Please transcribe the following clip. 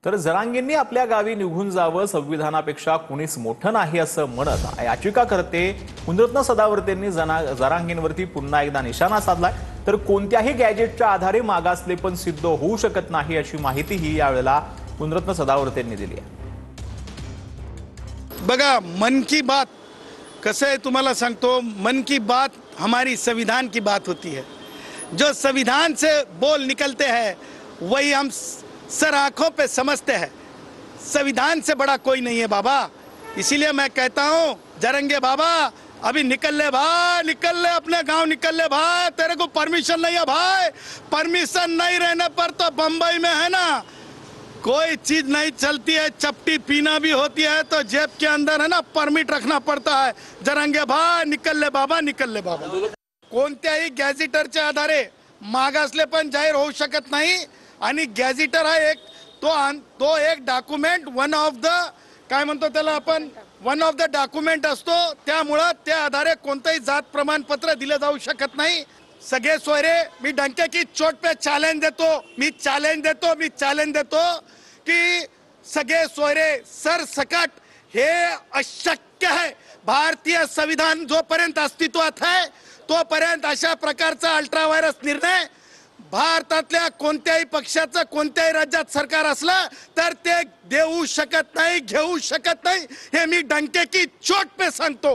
तर जरांगेंनी आपल्या गावी निघून जावं, संविधानापेक्षा कुणीच मोठं नाही असं म्हणत याचिकाकर्ते मुनरत्न सदावर्तेंनी जरांगेंवरती पुन्हा एकदा निशाणा साधलाय। तर कोणत्याही गॅजेटच्या आधारे मागासलेपण सिद्ध होऊ शकत नाही अशी माहितीही यावेळेला मुनरत्न सदावर्तेंनी दिली आहे। बघा, मन की बात कसं है तुम्हाला सांगतो, मन की बात हमारी संविधान की बात होती है। जो संविधान से बोल निकलते हैं वही हम सर आंखों पे समझते हैं। संविधान से बड़ा कोई नहीं है बाबा। इसीलिए मैं कहता हूँ, जरंगे बाबा अभी निकल ले भाई, निकल ले, अपने गांव निकल ले भाई। तेरे को परमिशन नहीं है भाई। परमिशन नहीं रहने पर तो बंबई में है ना कोई चीज नहीं चलती है, चपटी पीना भी होती है तो जेब के अंदर है ना परमिट रखना पड़ता है। जरंगे भाई निकल ले बाबा, निकल ले बाबा। कोणत्याही गॅझेटरच्या आधारे मागासलेपण जाहीर होऊ शकत नाही। आणि गॅझेटर हा एक तो एक डॉक्युमेंट वन ऑफ द काय म्हणतो त्याला आपण, वन ऑफ द डॉक्युमेंट असतो। त्यामुळे त्या आधारे कोणतेही जात प्रमाणपत्र दिले जाऊ शकत नाही। सगळे सोयरे, मी डंके की चोट पे चॅलेंज देतो की सगळे सोयरे सरसकट हे अशक्य है। भारतीय संविधान जोपर्यंत अस्तित्वात आहे तोपर्यंत अशा प्रकारचा अल्ट्रा व्हायरस निर्णय भारतातल्या कोणत्याही पक्षाचं कोणत्याही राज्यात सरकार असलं तर ते देऊ शकत नाही, घेऊ शकत नाही। हे मी डंके की चोट पे सांगतो।